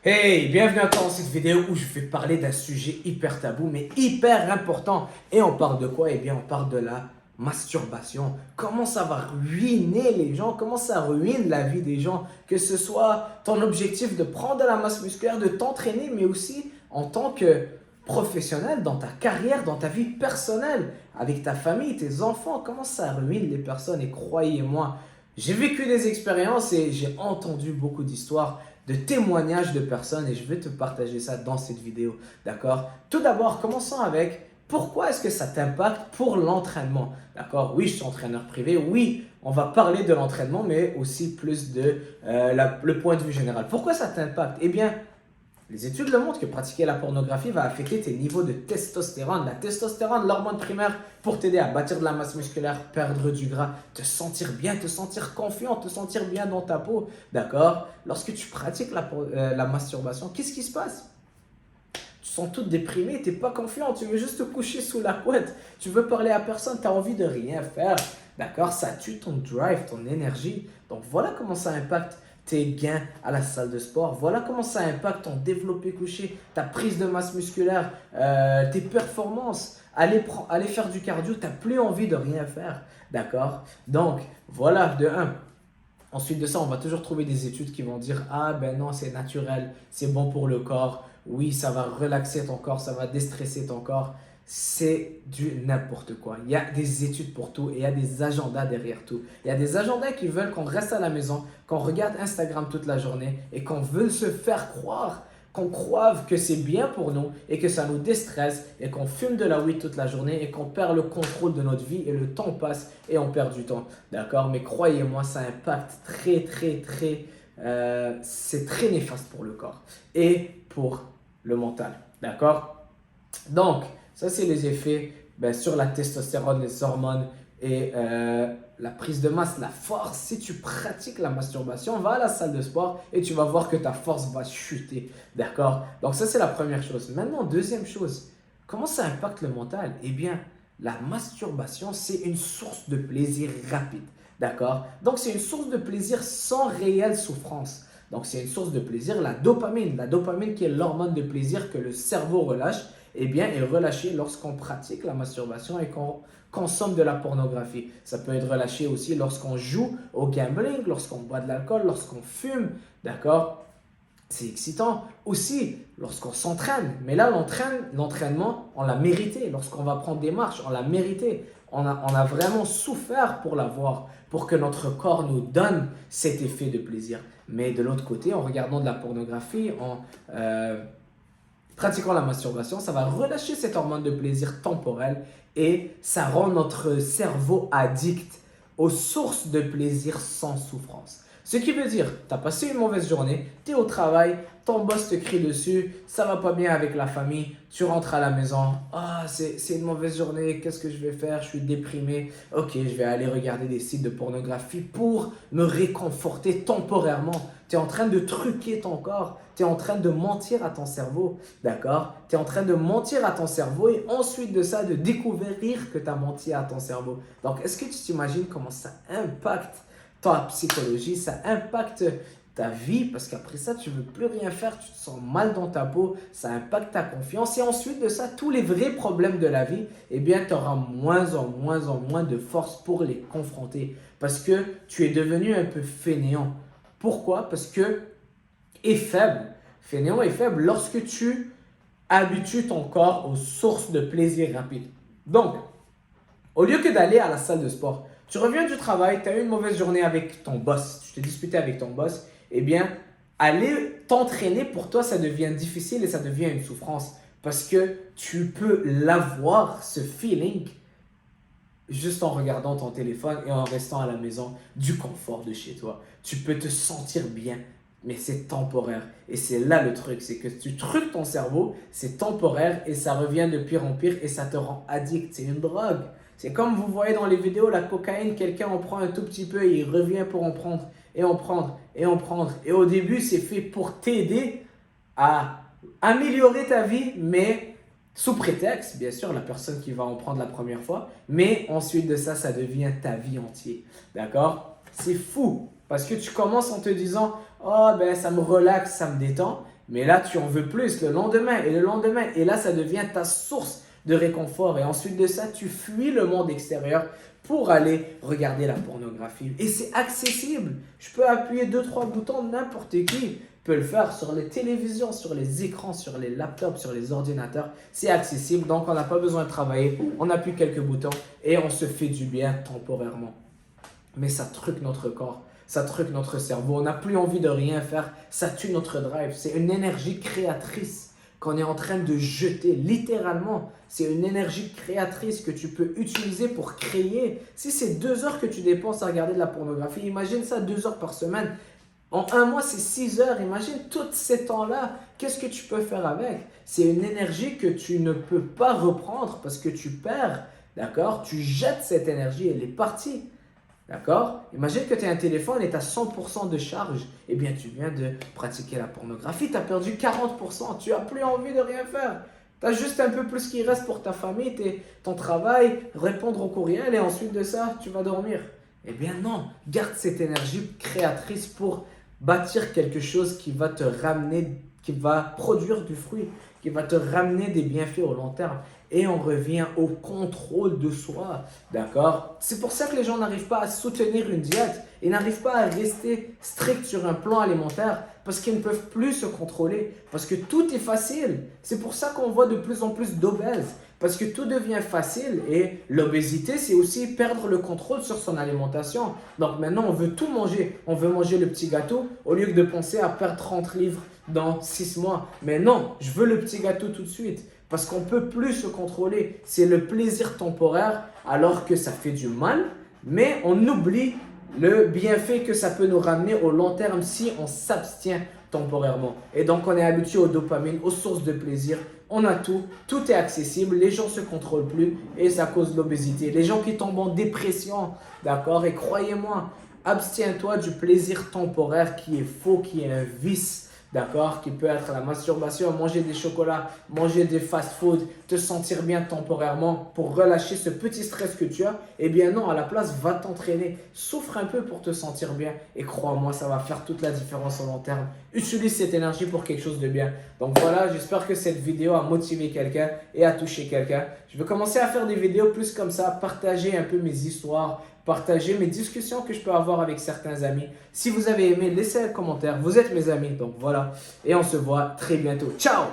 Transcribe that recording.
Hey, bienvenue à toi dans cette vidéo où je vais parler d'un sujet hyper tabou mais hyper important. Et on parle de quoi? Eh bien, on parle de la masturbation. Comment ça va ruiner les gens? Comment ça ruine la vie des gens? Que ce soit ton objectif de prendre de la masse musculaire, de t'entraîner, mais aussi en tant que professionnel, dans ta carrière, dans ta vie personnelle, avec ta famille, tes enfants. Comment ça ruine les personnes? Et croyez-moi, j'ai vécu des expériences et j'ai entendu beaucoup d'histoires de témoignages de personnes et je vais te partager ça dans cette vidéo, d'accord? Tout d'abord, commençons avec pourquoi est-ce que ça t'impacte pour l'entraînement, d'accord? Oui, je suis entraîneur privé, oui, on va parler de l'entraînement, mais aussi plus de le point de vue général. Pourquoi ça t'impacte? Eh bien, les études le montrent que pratiquer la pornographie va affecter tes niveaux de testostérone. La testostérone, l'hormone primaire pour t'aider à bâtir de la masse musculaire, perdre du gras, te sentir bien, te sentir confiant, te sentir bien dans ta peau. D'accord? Lorsque tu pratiques la masturbation, qu'est-ce qui se passe? Tu te sens toute déprimée, tu n'es pas confiant, tu veux juste te coucher sous la couette, tu veux parler à personne, tu as envie de rien faire. D'accord? Ça tue ton drive, ton énergie. Donc voilà comment ça impacte tes gains à la salle de sport. Voilà comment ça impacte ton développé couché, ta prise de masse musculaire, tes performances. Aller faire du cardio, tu n'as plus envie de rien faire. D'accord? Donc, voilà, de un. Ensuite de ça, on va toujours trouver des études qui vont dire ah ben non, c'est naturel, c'est bon pour le corps. Oui, ça va relaxer ton corps, ça va déstresser ton corps. C'est du n'importe quoi. Il y a des études pour tout et il y a des agendas derrière tout. Il y a des agendas qui veulent qu'on reste à la maison, qu'on regarde Instagram toute la journée et qu'on veut se faire croire, qu'on croive que c'est bien pour nous et que ça nous déstresse et qu'on fume de la weed toute la journée et qu'on perd le contrôle de notre vie et le temps passe et on perd du temps. D'accord? Mais croyez-moi, ça impacte c'est très néfaste pour le corps et pour le mental. D'accord? Donc, ça, c'est les effets sur la testostérone, les hormones et la prise de masse, la force. Si tu pratiques la masturbation, va à la salle de sport et tu vas voir que ta force va chuter. D'accord? Donc, ça, c'est la première chose. Maintenant, deuxième chose, comment ça impacte le mental? Eh bien, la masturbation, c'est une source de plaisir rapide. D'accord? Donc, c'est une source de plaisir sans réelle souffrance. Donc, c'est une source de plaisir, la dopamine. La dopamine qui est l'hormone de plaisir que le cerveau relâche eh bien, est relâché lorsqu'on pratique la masturbation et qu'on consomme de la pornographie. Ça peut être relâché aussi lorsqu'on joue au gambling, lorsqu'on boit de l'alcool, lorsqu'on fume, d'accord? C'est excitant. Aussi, lorsqu'on s'entraîne. Mais là, l'entraînement, on l'a mérité. Lorsqu'on va prendre des marches, on l'a mérité. On a vraiment souffert pour l'avoir, pour que notre corps nous donne cet effet de plaisir. Mais de l'autre côté, en regardant de la pornographie, en pratiquant la masturbation, ça va relâcher cette hormone de plaisir temporel et ça rend notre cerveau addict aux sources de plaisir sans souffrance. Ce qui veut dire, tu as passé une mauvaise journée, tu es au travail, ton boss te crie dessus, ça va pas bien avec la famille, tu rentres à la maison, ah c'est une mauvaise journée, qu'est-ce que je vais faire, je suis déprimé, ok je vais aller regarder des sites de pornographie pour me réconforter temporairement. Tu es en train de truquer ton corps, tu es en train de mentir à ton cerveau, d'accord? Tu es en train de mentir à ton cerveau et ensuite de ça, de découvrir que tu as menti à ton cerveau. Donc, est-ce que tu t'imagines comment ça impacte ta psychologie, ça impacte ta vie parce qu'après ça, tu ne veux plus rien faire, tu te sens mal dans ta peau, ça impacte ta confiance et ensuite de ça, tous les vrais problèmes de la vie, eh bien, tu auras moins en moins de force pour les confronter parce que tu es devenu un peu fainéant. Pourquoi? Parce que est faible. Fainéant est faible lorsque tu habitues ton corps aux sources de plaisir rapide. Donc, au lieu que d'aller à la salle de sport, tu reviens du travail, tu as eu une mauvaise journée avec ton boss, tu t'es disputé avec ton boss, eh bien, aller t'entraîner pour toi, ça devient difficile et ça devient une souffrance parce que tu peux l'avoir, ce feeling, juste en regardant ton téléphone et en restant à la maison, du confort de chez toi. Tu peux te sentir bien, mais c'est temporaire. Et c'est là le truc, c'est que tu truques ton cerveau, c'est temporaire et ça revient de pire en pire et ça te rend addict. C'est une drogue. C'est comme vous voyez dans les vidéos, la cocaïne, quelqu'un en prend un tout petit peu et il revient pour en prendre et en prendre et en prendre. Et au début, c'est fait pour t'aider à améliorer ta vie, mais sous prétexte, bien sûr, la personne qui va en prendre la première fois, mais ensuite de ça, ça devient ta vie entière. D'accord? C'est fou parce que tu commences en te disant « Oh, ben ça me relaxe, ça me détend » Mais là, tu en veux plus le lendemain et le lendemain. Et là, ça devient ta source de réconfort. Et ensuite de ça, tu fuis le monde extérieur pour aller regarder la pornographie. Et c'est accessible. Je peux appuyer 2-3 boutons, n'importe qui peut le faire sur les télévisions, sur les écrans, sur les laptops, sur les ordinateurs. C'est accessible, donc on n'a pas besoin de travailler. On appuie quelques boutons et on se fait du bien temporairement. Mais ça truque notre corps, ça truque notre cerveau. On n'a plus envie de rien faire, ça tue notre drive. C'est une énergie créatrice qu'on est en train de jeter, littéralement. C'est une énergie créatrice que tu peux utiliser pour créer. Si c'est 2 heures que tu dépenses à regarder de la pornographie, imagine ça 2 heures par semaine. En un mois, c'est 6 heures. Imagine tous ces temps-là. Qu'est-ce que tu peux faire avec? C'est une énergie que tu ne peux pas reprendre parce que tu perds. D'accord? Tu jettes cette énergie, elle est partie. D'accord? Imagine que tu as un téléphone et tu as 100% de charge. Eh bien, tu viens de pratiquer la pornographie, tu as perdu 40%. Tu n'as plus envie de rien faire. Tu as juste un peu plus qui reste pour ta famille, ton travail, répondre au courriel et ensuite de ça, tu vas dormir. Eh bien non, garde cette énergie créatrice pour bâtir quelque chose qui va te ramener, qui va produire du fruit, qui va te ramener des bienfaits au long terme. Et on revient au contrôle de soi, d'accord? C'est pour ça que les gens n'arrivent pas à soutenir une diète et n'arrivent pas à rester stricts sur un plan alimentaire parce qu'ils ne peuvent plus se contrôler, parce que tout est facile. C'est pour ça qu'on voit de plus en plus d'obèses, parce que tout devient facile et l'obésité, c'est aussi perdre le contrôle sur son alimentation. Donc maintenant, on veut tout manger. On veut manger le petit gâteau au lieu de penser à perdre 30 livres dans 6 mois. Mais non, je veux le petit gâteau tout de suite. Parce qu'on ne peut plus se contrôler. C'est le plaisir temporaire alors que ça fait du mal, mais on oublie le bienfait que ça peut nous ramener au long terme si on s'abstient temporairement. Et donc on est habitué aux dopamines, aux sources de plaisir. On a tout, tout est accessible, les gens ne se contrôlent plus et ça cause l'obésité. Les gens qui tombent en dépression, d'accord? Et croyez-moi, abstiens-toi du plaisir temporaire qui est faux, qui est un vice. D'accord? Qui peut être la masturbation, manger des chocolats, manger des fast-food, te sentir bien temporairement pour relâcher ce petit stress que tu as. Eh bien non, à la place, va t'entraîner. Souffre un peu pour te sentir bien. Et crois-moi, ça va faire toute la différence au long terme. Utilise cette énergie pour quelque chose de bien. Donc voilà, j'espère que cette vidéo a motivé quelqu'un et a touché quelqu'un. Je vais commencer à faire des vidéos plus comme ça, partager un peu mes histoires, partager mes discussions que je peux avoir avec certains amis. Si vous avez aimé, laissez un commentaire. Vous êtes mes amis, donc voilà. Et on se voit très bientôt. Ciao!